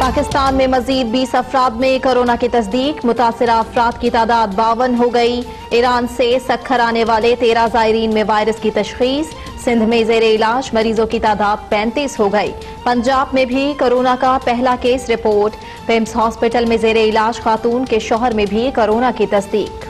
پاکستان میں مزید 20 افراد میں کورونا کی تصدیق، متاثرہ افراد کی تعداد 52 ہو گئی۔ ایران سے سکھر آنے والے 13 زائرین میں وائرس کی تشخیص، سندھ میں زیر علاج مریضوں کی تعداد 35 ہو گئی۔ پنجاب میں بھی کورونا کا پہلا کیس رپورٹ، پیمز ہاسپٹل میں زیر علاج خاتون کے شوہر میں بھی کورونا کی تصدیق۔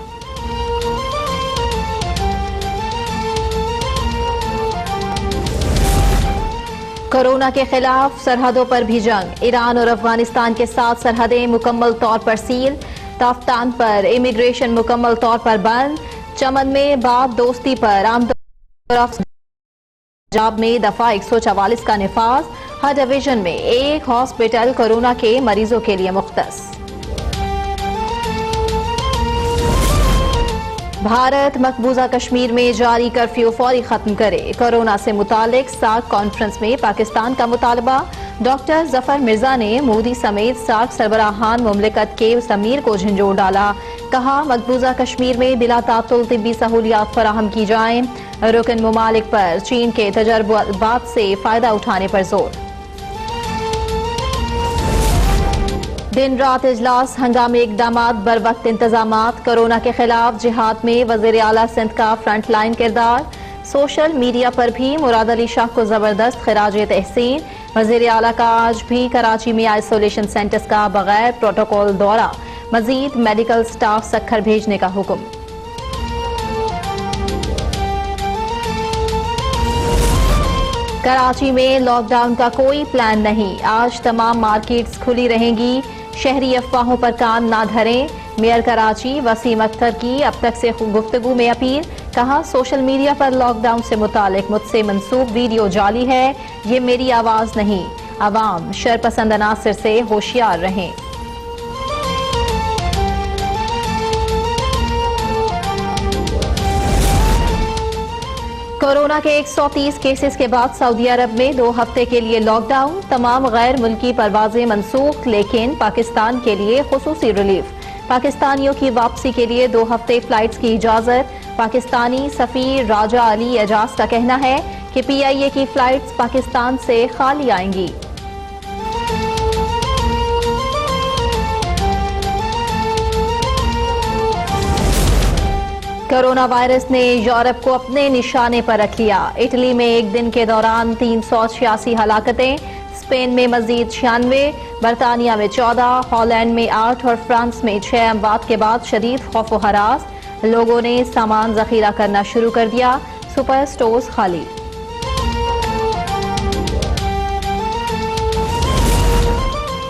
کورونا کے خلاف سرحدوں پر بھی جنگ، ایران اور افغانستان کے ساتھ سرحدیں مکمل طور پر سیل، تافتان پر امیگریشن مکمل طور پر بند، چمن میں بات دوستی پر آمد و رفت۔ پنجاب میں دفعہ 144 کا نفاذ، ہر ڈویژن میں ایک ہاسپٹل کورونا کے مریضوں کے لیے مختص۔ بھارت مقبوضہ کشمیر میں جاری کرفیو فوری ختم کرے، کورونا سے متعلق سارک کانفرنس میں پاکستان کا مطالبہ۔ ڈاکٹر ظفر مرزا نے مودی سمیت سارک سربراہان مملکت کے ضمیر کو جھنجھوڑ ڈالا، کہا مقبوضہ کشمیر میں بلا تعطل طبی سہولیات فراہم کی جائیں، رکن ممالک پر چین کے تجربات سے فائدہ اٹھانے پر زور۔ دن رات اجلاس، ہنگامی اقدامات، بر وقت انتظامات، کورونا کے خلاف جہاد میں وزیر اعلیٰ سندھ کا فرنٹ لائن کردار۔ سوشل میڈیا پر بھی مراد علی شاہ کو زبردست خراج تحسین، وزیر اعلیٰ کا آج بھی کراچی میں آئسولیشن سینٹرز کا بغیر پروٹوکول دورہ، مزید میڈیکل سٹاف سکھر بھیجنے کا حکم۔ کراچی میں لاک ڈاؤن کا کوئی پلان نہیں، آج تمام مارکیٹس کھلی رہیں گی، شہری افواہوں پر کان نہ دھریں۔ میئر کراچی وسیم اختر کی اب تک سے گفتگو میں اپیل، کہا سوشل میڈیا پر لاک ڈاؤن سے متعلق مجھ سے منسوب ویڈیو جعلی ہے، یہ میری آواز نہیں، عوام شرپسند عناصر سے ہوشیار رہیں۔ کورونا کے 130 کیسز کے بعد سعودی عرب میں 2 ہفتے کے لیے لاک ڈاؤن، تمام غیر ملکی پروازیں منسوخ، لیکن پاکستان کے لیے خصوصی ریلیف۔ پاکستانیوں کی واپسی کے لیے 2 ہفتے فلائٹس کی اجازت۔ پاکستانی سفیر راجہ علی اعجاز کا کہنا ہے کہ PIA کی فلائٹس پاکستان سے خالی آئیں گی۔ کورونا وائرس نے یورپ کو اپنے نشانے پر رکھ لیا، اٹلی میں ایک دن کے دوران 386 ہلاکتیں، اسپین میں مزید 96، برطانیہ میں 14، ہالینڈ میں 8 اور فرانس میں 6 اموات کے بعد شدید خوف و ہراس، لوگوں نے سامان ذخیرہ کرنا شروع کر دیا، سپر سٹورز خالی۔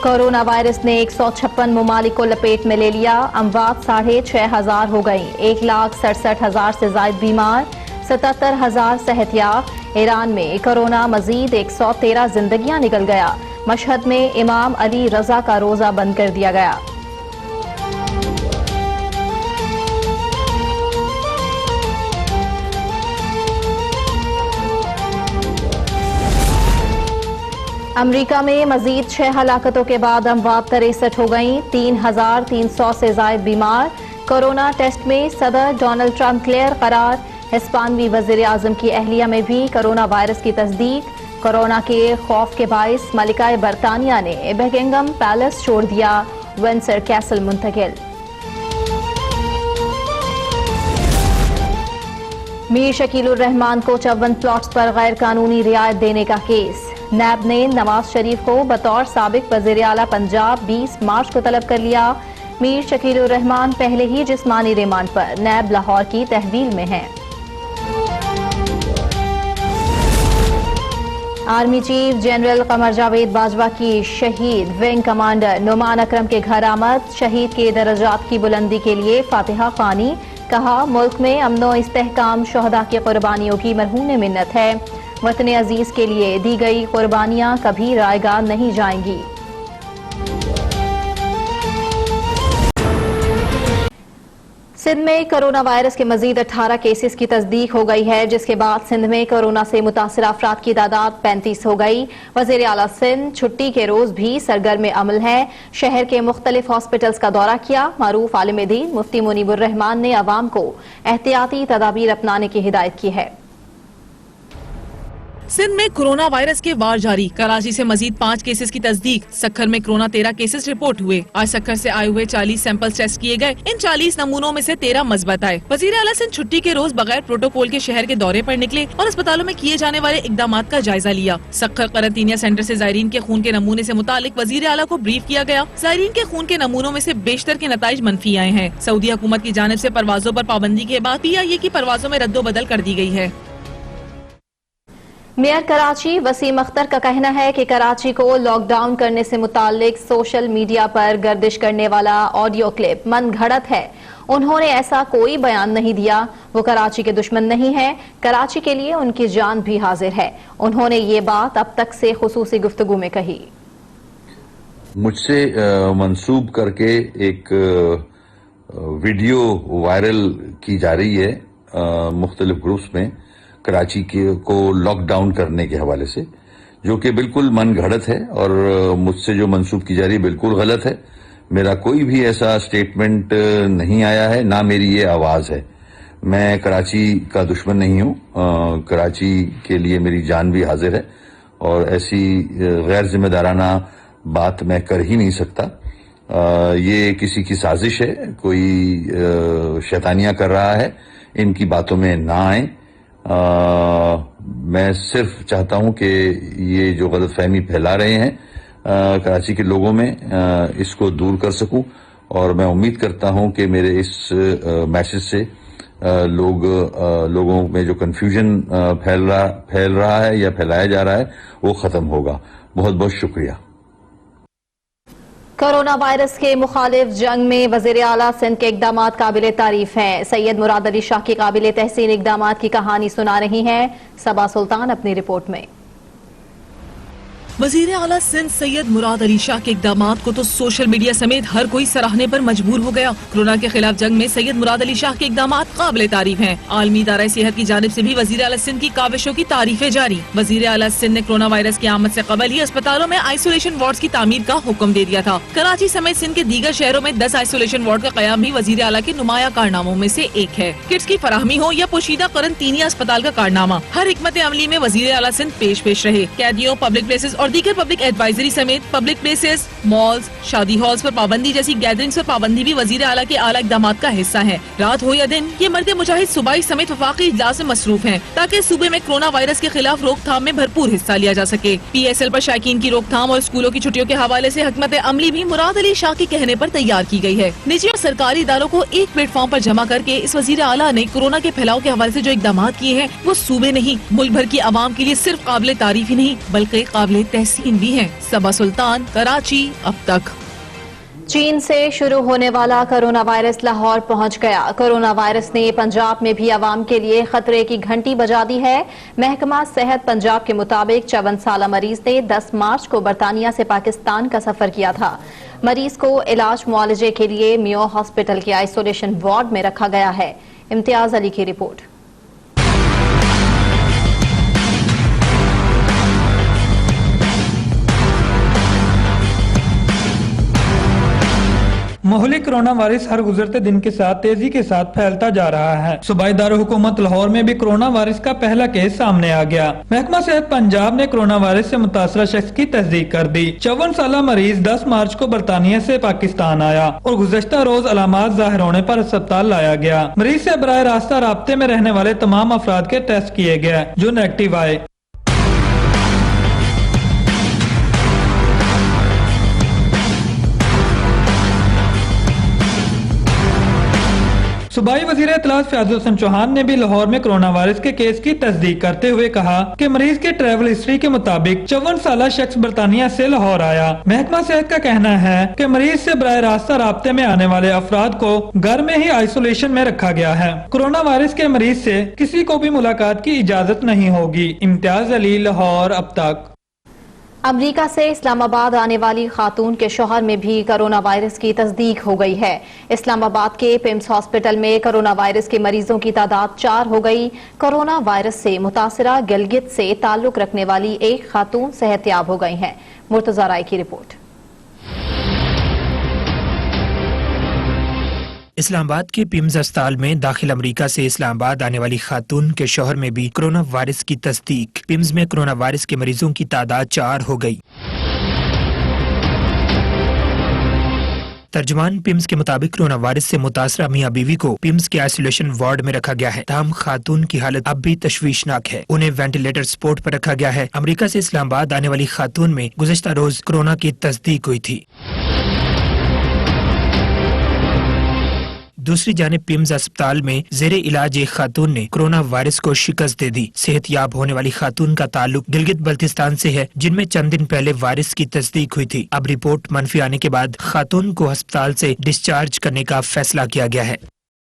کورونا وائرس نے 156 ممالک کو لپیٹ میں لے لیا، اموات 6,500 ہو گئیں، 1,67,000 سے زائد بیمار، 77,000 صحت یاب۔ ایران میں کورونا مزید 113 زندگیاں نکل گیا، مشہد میں امام علی رضا کا روزہ بند کر دیا گیا۔ امریکہ میں مزید 6 ہلاکتوں کے بعد اموات 63 ہو گئیں، 3,300 سے زائد بیمار۔ کورونا ٹیسٹ میں صدر ڈونلڈ ٹرمپ کلیئر قرار، ہسپانوی وزیر اعظم کی اہلیہ میں بھی کورونا وائرس کی تصدیق۔ کورونا کے خوف کے باعث ملکہ برطانیہ نے بکنگم پیلس چھوڑ دیا، ونسر کیسل منتقل۔ میر شکیل الرحمان کو 54 پلاٹس پر غیر قانونی رعایت دینے کا کیس، نیب نے نواز شریف کو بطور سابق وزیر اعلیٰ پنجاب 20 مارچ کو طلب کر لیا۔ میر شکیل الرحمان پہلے ہی جسمانی ریمانڈ پر نیب لاہور کی تحویل میں ہیں۔ Army chief general Qamar Javed Bajwa کی شہید ونگ کمانڈر نعمان اکرم کے گھر آمد، شہید کے درجات کی بلندی کے لیے فاتحہ خوانی، کہا ملک میں امن و استحکام شہداء کی قربانیوں کی مرہون منت ہے، وطن عزیز کے لیے دی گئی قربانیاں کبھی رائیگاں نہیں جائیں گی۔ سندھ میں کورونا وائرس کے مزید 18 کیسز کی تصدیق ہو گئی ہے، جس کے بعد سندھ میں کورونا سے متاثرہ افراد کی تعداد 35 ہو گئی۔ وزیر اعلیٰ سندھ چھٹی کے روز بھی سرگرم عمل ہے، شہر کے مختلف ہاسپٹلز کا دورہ کیا۔ معروف عالم دین مفتی منیب الرحمان نے عوام کو احتیاطی تدابیر اپنانے کی ہدایت کی ہے۔ सिंध में कोरोना वायरस के वार जारी। कराची से मजीद 5 केसेस की तस्दीक। सक्खर में कोरोना 13 केसेस रिपोर्ट हुए। आज सक्खर से आए हुए 40 सैंपल टेस्ट किए गए। इन 40 नमूनों में से 13 मस्बत आए। वजीर आला सिंध छुट्टी के रोज बगैर प्रोटोकॉल के शहर के दौरे पर निकले और अस्पतालों में किए जाने वाले इकदाम का जायजा लिया। सक्खर करंतीनिया सेंटर से जायरीन के खून के नमूने से मुतालिक वजीर आला को ब्रीफ किया गया। जायरीन के खून के नमूनों में से बेशतर के नताइज मनफी आए हैं। सऊदी हुकूमत की जानिब से परवाजों पर पाबंदी के बाद PIA की परवाजों में रद्दोबदल कर दी गई है। मेयर कराची वसीम अख्तर का कहना है कि कराची को लॉकडाउन करने से मुतालिक सोशल मीडिया पर गर्दिश करने वाला ऑडियो क्लिप मन घड़त है। उन्होंने ऐसा कोई बयान नहीं दिया। वो कराची के दुश्मन नहीं है। कराची के लिए उनकी जान भी हाजिर है। उन्होंने ये बात अब तक से खुसूसी गुफ्तगू में कही। मुझसे मंसूब करके एक वीडियो वायरल की जा रही है मुख्तलिफ ग्रुप्स में कराची को लॉकडाउन करने के हवाले से, जो कि बिल्कुल मन घड़त है और मुझसे जो मंसूब की जा रही है बिल्कुल गलत है। मेरा कोई भी ऐसा स्टेटमेंट नहीं आया है, ना मेरी ये आवाज है। मैं कराची का दुश्मन नहीं हूँ। कराची के लिए मेरी जान भी हाजिर है और ऐसी गैर जिम्मेदाराना बात मैं कर ही नहीं सकता। ये किसी की साजिश है, कोई शैतानियां कर रहा है, इनकी बातों में ना आए। मैं सिर्फ चाहता हूं कि ये जो गलतफहमी फैला रहे हैं कराची के लोगों में, इसको दूर कर सकूं और मैं उम्मीद करता हूं कि मेरे इस मैसेज से लोगों में जो कंफ्यूजन फैल रहा है या फैलाया जा रहा है वो खत्म होगा। बहुत बहुत शुक्रिया। कोरोना वायरस के मुखालिफ जंग में वजीर आला सिंध के इकदामात काबिल तारीफ हैं। सैयद मुराद अली शाह की काबिल तहसीन इकदामात की कहानी सुना रही हैं सबा सुल्तान अपनी रिपोर्ट में। वजीर आला सिंध सैयद मुराद अली शाह के इकदामात को तो सोशल मीडिया समेत हर कोई सराहने पर मजबूर हो गया। कोरोना के खिलाफ जंग में सैयद मुराद अली शाह के इकदामात काबिल तारीफ हैं। आलमी इदारा सेहत की जानिब से भी वजीर आला सिंध की काविशों की तारीफें जारी। वजीर आला सिंध ने कोरोना वायरस की आमद से कबल ही अस्पतालों में आइसोलेशन वार्ड्स की तामीर का हुक्म दे दिया था। कराची समेत सिंध के दीगर शहरों में 10 आइसोलेशन वार्ड का कयाम भी वजीर आला के नुमाया कारनामों में से एक है। किट्स की फराहमी हो या पोशीदा करंतीनिया अस्पताल का कारनामा, हर हिकमत अमली में वजीर आला सिंध पेश रहे। कैदियों, पब्लिक प्लेसेस और दीगर पब्लिक एडवाइजरी समेत पब्लिक प्लेसेस, मॉल्स, शादी हॉल्स पर पाबंदी जैसी गैदरिंग्स पर पाबंदी भी वजीर आला के आला इक़दामात का हिस्सा है। रात हो या दिन, ये मर्द मुजाहिद सूबाई समेत वफाकी इजलास में मसरूफ हैं ताकि सूबे में कोरोना वायरस के खिलाफ रोकथाम में भरपूर हिस्सा लिया जा सके। PSL पर शायकीन की रोकथाम और स्कूलों की छुट्टियों के हवाले से हिकमत अमली भी मुराद अली शाह के कहने पर तैयार की गई है। निजी और सरकारी इदारों को एक प्लेटफॉर्म पर जमा करके इस वजीर आला ने कोरोना के फैलाव के हवाले से जो इक़दामात किए हैं वो सूबे नहीं मुल्क भर की आवाम के लिए सिर्फ काबिल तारीफ ही नहीं बल्कि काबिल तहसीन भी है। सबा सुल्तान, कराची अब तक। चीन से शुरू होने वाला कोरोना वायरस लाहौर पहुंच गया। कोरोना वायरस ने पंजाब में भी आवाम के लिए खतरे की घंटी बजा दी है। महकमा सेहत पंजाब के मुताबिक 54 साला मरीज ने 10 मार्च को बरतानिया से पाकिस्तान का सफर किया था। मरीज को इलाज मुआलजे के लिए मियो हॉस्पिटल के आइसोलेशन वार्ड में रखा गया है। इम्तियाज अली की रिपोर्ट। माहौली कोरोना वायरस हर गुजरते दिन के साथ तेजी के साथ फैलता जा रहा है। सूबाई दारुल-हुकूमत लाहौर में भी कोरोना वायरस का पहला केस सामने आ गया। महकमा सेहत पंजाब ने कोरोना वायरस से मुतासरा शख्स की तस्दीक कर दी। 54 साला मरीज 10 मार्च को बरतानिया से पाकिस्तान आया और गुज़श्ता रोज अलामात जाहिर होने पर अस्पताल लाया गया। मरीज से बराह रास्ता राब्ते में रहने वाले तमाम अफराद के टेस्ट किए गए जो नेगेटिव आए। सूबाई वजीर इत्तलात फयाजुल हसन चौहान ने भी लाहौर में कोरोना वायरस के केस की तस्दीक करते हुए कहा कि मरीज के ट्रैवल हिस्ट्री के मुताबिक 54 साला शख्स बरतानिया से लाहौर आया। महकमा सेहत का कहना है कि मरीज से बराह रास्ता राब्ते में आने वाले अफराद को घर में ही आइसोलेशन में रखा गया है। कोरोना वायरस के मरीज से किसी को भी मुलाकात की इजाजत नहीं होगी। इम्तियाज अली, लाहौर अब तक। अमरीका से इस्लामाबाद आने वाली खातून के शौहर में भी कोरोना वायरस की तस्दीक हो गई है। इस्लामाबाद के पिम्स हॉस्पिटल में कोरोना वायरस के मरीजों की तादाद 4 हो गई। कोरोना वायरस से मुतासिरा गिलगित से ताल्लुक रखने वाली एक खातून सेहतयाब हो गई हैं। मुर्तजा राय की रिपोर्ट। اسلام آباد کے پیمز اسپتال میں داخل امریکہ سے اسلام آباد آنے والی خاتون کے شوہر میں بھی کرونا وائرس کی تصدیق۔ پیمز میں کرونا وائرس کے مریضوں کی تعداد 4 ہو گئی۔ ترجمان پیمز کے مطابق کرونا وائرس سے متاثرہ میاں بیوی کو پیمز کے آئسولیشن وارڈ میں رکھا گیا ہے، تاہم خاتون کی حالت اب بھی تشویشناک ہے، انہیں وینٹیلیٹر سپورٹ پر رکھا گیا ہے۔ امریکہ سے اسلام آباد آنے والی خاتون میں گزشتہ روز کرونا کی تصدیق ہوئی تھی۔ دوسری جانب پیمز اسپتال میں زیر علاج ایک خاتون نے کرونا وائرس کو شکست دے دی۔ صحت یاب ہونے والی خاتون کا تعلق گلگت بلتستان سے ہے، جن میں چند دن پہلے وائرس کی تصدیق ہوئی تھی۔ اب رپورٹ منفی آنے کے بعد خاتون کو ہسپتال سے ڈسچارج کرنے کا فیصلہ کیا گیا ہے۔